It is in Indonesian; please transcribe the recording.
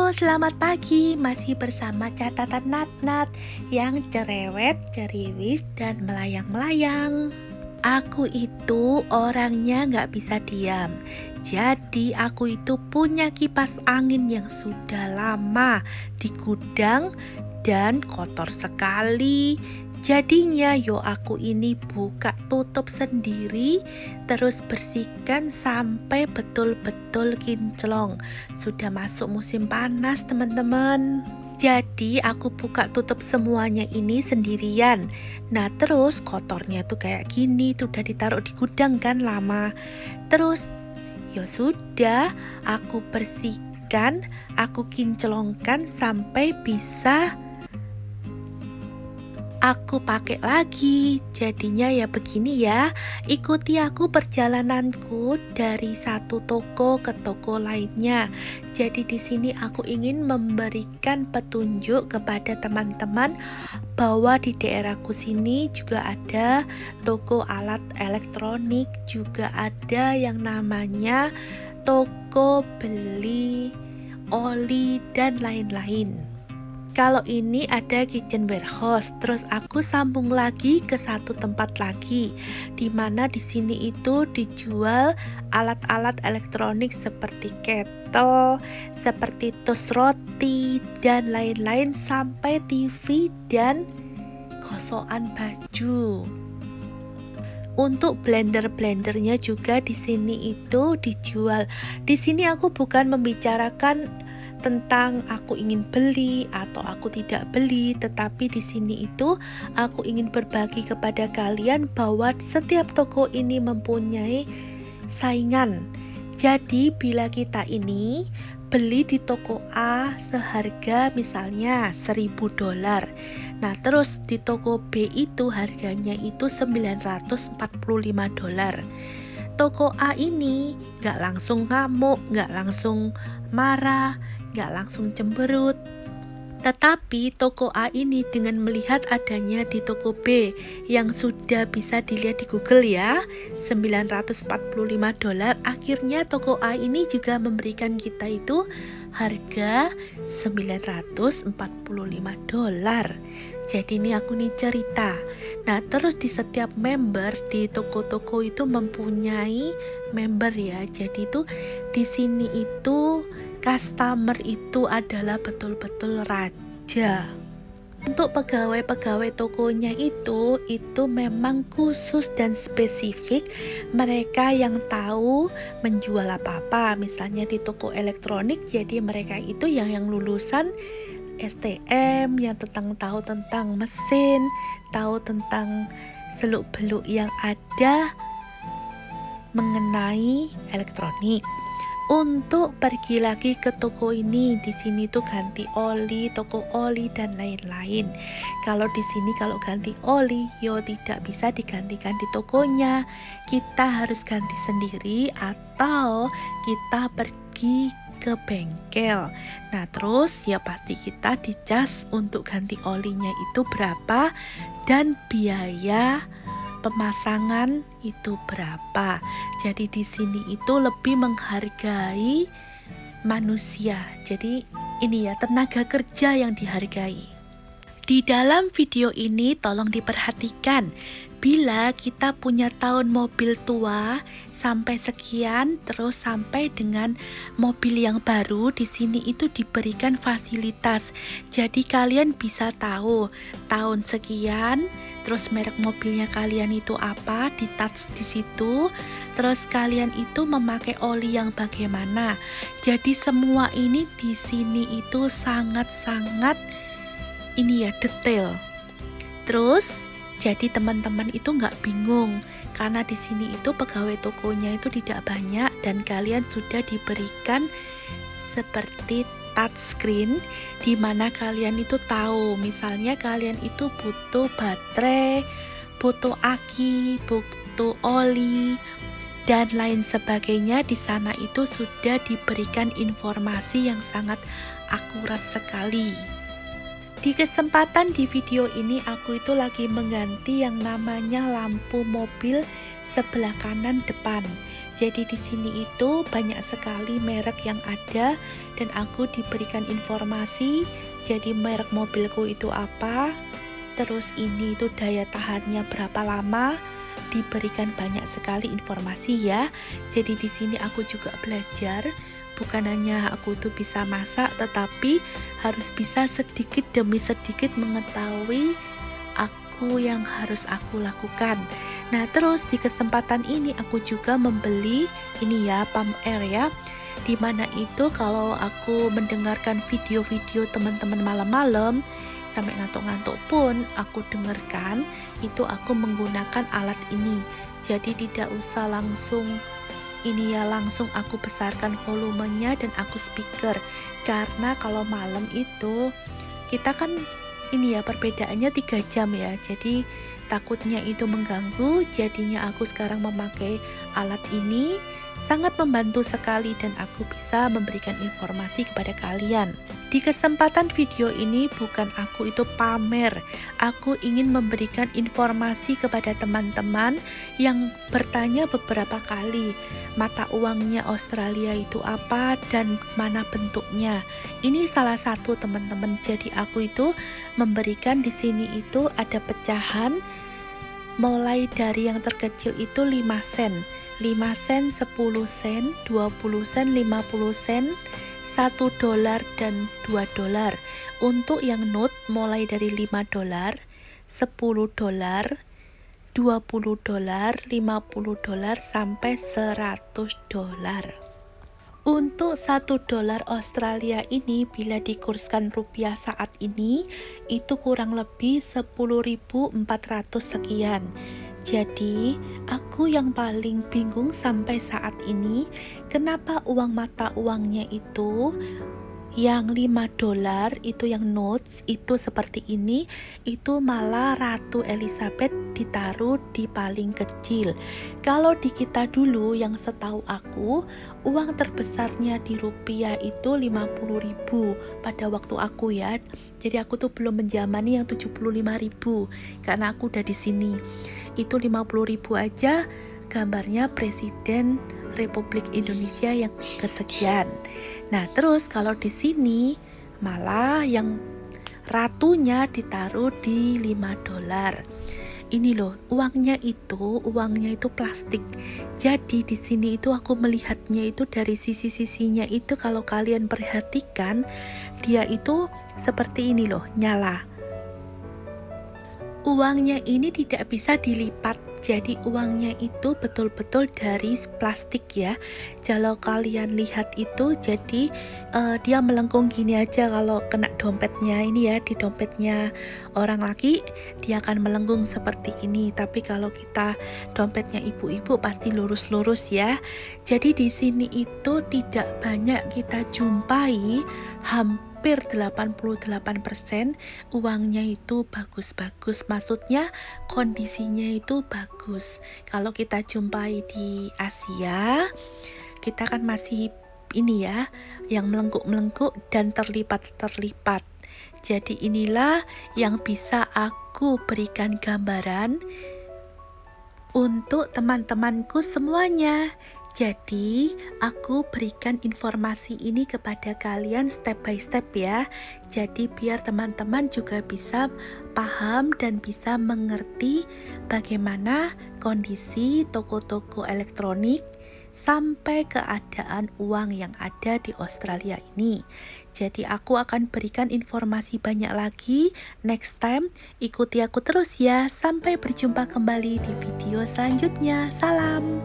Halo, selamat pagi. Masih bersama catatan Natnat yang cerewet, ceriwis, dan melayang-melayang. Aku itu orangnya nggak bisa diam. Jadi aku itu punya kipas angin yang sudah lama di gudang dan kotor sekali. Jadinya aku ini buka tutup sendiri, terus bersihkan sampai betul-betul kinclong. Sudah masuk musim panas teman-teman. Jadi aku buka tutup semuanya ini sendirian. Nah terus kotornya tuh kayak gini, tuh udah ditaruh di gudang kan lama. Terus sudah aku bersihkan, aku kinclongkan sampai bisa aku pakai lagi. Jadinya begini ya. Ikuti aku perjalananku dari satu toko ke toko lainnya. Jadi di sini aku ingin memberikan petunjuk kepada teman-teman bahwa di daerahku sini juga ada toko alat elektronik, juga ada yang namanya toko beli oli dan lain-lain. Kalau ini ada kitchen warehouse, terus aku sambung lagi ke satu tempat lagi, di mana di sini itu dijual alat-alat elektronik seperti kettle, seperti toast roti dan lain-lain sampai TV dan gosokan baju. Untuk blender-blendernya juga di sini itu dijual. Di sini aku bukan membicarakan tentang aku ingin beli atau aku tidak beli, tetapi di sini itu aku ingin berbagi kepada kalian bahwa setiap toko ini mempunyai saingan. Jadi bila kita ini beli di toko A seharga misalnya $1.000, nah terus di toko B itu harganya itu $945. Toko A ini gak langsung ngamuk, gak langsung marah, gak langsung cemberut. Tetapi toko A ini dengan melihat adanya di toko B yang sudah bisa dilihat di Google ya, $945, akhirnya toko A ini juga memberikan kita itu harga $945. Jadi ini aku nih cerita. Nah terus di setiap member di toko-toko itu mempunyai member ya. Jadi itu di sini itu customer itu adalah betul-betul raja. Untuk pegawai-pegawai tokonya itu memang khusus dan spesifik. Mereka yang tahu menjual apa-apa. Misalnya di toko elektronik, jadi mereka itu yang lulusan STM, yang tahu tentang mesin, tahu tentang seluk-beluk yang ada mengenai elektronik. Untuk pergi lagi ke toko ini, di sini tuh ganti oli, toko oli dan lain-lain. Kalau di sini kalau ganti oli, tidak bisa digantikan di tokonya. Kita harus ganti sendiri atau kita pergi ke bengkel. Nah terus pasti kita dicas untuk ganti olinya itu berapa dan biaya pemasangan itu berapa. Jadi di sini itu lebih menghargai manusia. Jadi ini tenaga kerja yang dihargai. Di dalam video ini tolong diperhatikan, bila kita punya tahun mobil tua sampai sekian, terus sampai dengan mobil yang baru, di sini itu diberikan fasilitas. Jadi kalian bisa tahu tahun sekian, terus merek mobilnya kalian itu apa, di touch di situ. Terus kalian itu memakai oli yang bagaimana. Jadi semua ini di sini itu sangat-sangat detail. Terus jadi teman-teman itu nggak bingung karena di sini itu pegawai tokonya itu tidak banyak dan kalian sudah diberikan seperti touchscreen di mana kalian itu tahu misalnya kalian itu butuh baterai, butuh aki, butuh oli dan lain sebagainya. Di sana itu sudah diberikan informasi yang sangat akurat sekali. Di kesempatan di video ini aku itu lagi mengganti yang namanya lampu mobil sebelah kanan depan. Jadi di sini itu banyak sekali merek yang ada dan aku diberikan informasi. Jadi merek mobilku itu apa, terus ini itu daya tahannya berapa lama, diberikan banyak sekali informasi ya. Jadi di sini aku juga belajar, bukan hanya aku tuh bisa masak, tetapi harus bisa sedikit demi sedikit mengetahui yang harus aku lakukan. Nah, terus di kesempatan ini aku juga membeli ini ya, pump air ya. Dimana itu kalau aku mendengarkan video-video teman-teman malam-malam sampai ngantuk-ngantuk pun aku dengarkan, itu aku menggunakan alat ini. Jadi tidak usah langsung ini ya, langsung aku besarkan volumenya dan aku speaker. Karena kalau malam itu kita kan ini ya, perbedaannya 3 jam ya, jadi takutnya itu mengganggu. Jadinya aku sekarang memakai alat ini, sangat membantu sekali dan aku bisa memberikan informasi kepada kalian. Di kesempatan video ini bukan aku itu pamer, aku ingin memberikan informasi kepada teman-teman yang bertanya beberapa kali, mata uangnya Australia itu apa dan mana bentuknya. Ini salah satu teman-teman. Jadi aku itu memberikan di sini itu ada pecahan mulai dari yang terkecil itu 5 sen, 5 sen, 10 sen, 20 sen, 50 sen, 1 dolar dan 2 dolar. Untuk yang note mulai dari 5 dolar, 10 dolar, 20 dolar, 50 dolar sampai 100 dolar. Untuk 1 dolar Australia ini bila dikurskan rupiah saat ini itu kurang lebih 10.400 sekian. Jadi aku yang paling bingung sampai saat ini, kenapa uang mata uangnya itu yang 5 dolar itu yang notes itu seperti ini, itu malah Ratu Elizabeth ditaruh di paling kecil. Kalau di kita dulu yang setahu aku, uang terbesarnya di rupiah itu 50.000 pada waktu aku ya. Jadi aku tuh belum menjamani yang 75.000 karena aku udah di sini. Itu 50.000 aja gambarnya Presiden Republik Indonesia yang kesekian. Nah, terus kalau di sini malah yang ratunya ditaruh di 5 dolar. Ini loh, uangnya itu plastik. Jadi di sini itu aku melihatnya itu dari sisi-sisinya itu, kalau kalian perhatikan dia itu seperti ini loh, nyala. Uangnya ini tidak bisa dilipat, jadi uangnya itu betul-betul dari plastik ya. Kalau kalian lihat itu, jadi dia melengkung gini aja. Kalau kena dompetnya ini ya, di dompetnya orang laki dia akan melengkung seperti ini. Tapi kalau kita dompetnya ibu-ibu pasti lurus-lurus ya. Jadi di sini itu tidak banyak kita jumpai, hampir 88% uangnya itu bagus-bagus, maksudnya kondisinya itu bagus. Kalau kita jumpai di Asia, kita kan masih ini ya, yang melengkuk-melengkuk dan terlipat-terlipat. Jadi inilah yang bisa aku berikan gambaran untuk teman-temanku semuanya. Jadi, aku berikan informasi ini kepada kalian step by step ya. Jadi, biar teman-teman juga bisa paham dan bisa mengerti bagaimana kondisi toko-toko elektronik sampai keadaan uang yang ada di Australia ini. Jadi, aku akan berikan informasi banyak lagi next time. Ikuti aku terus ya. Sampai berjumpa kembali di video selanjutnya. Salam!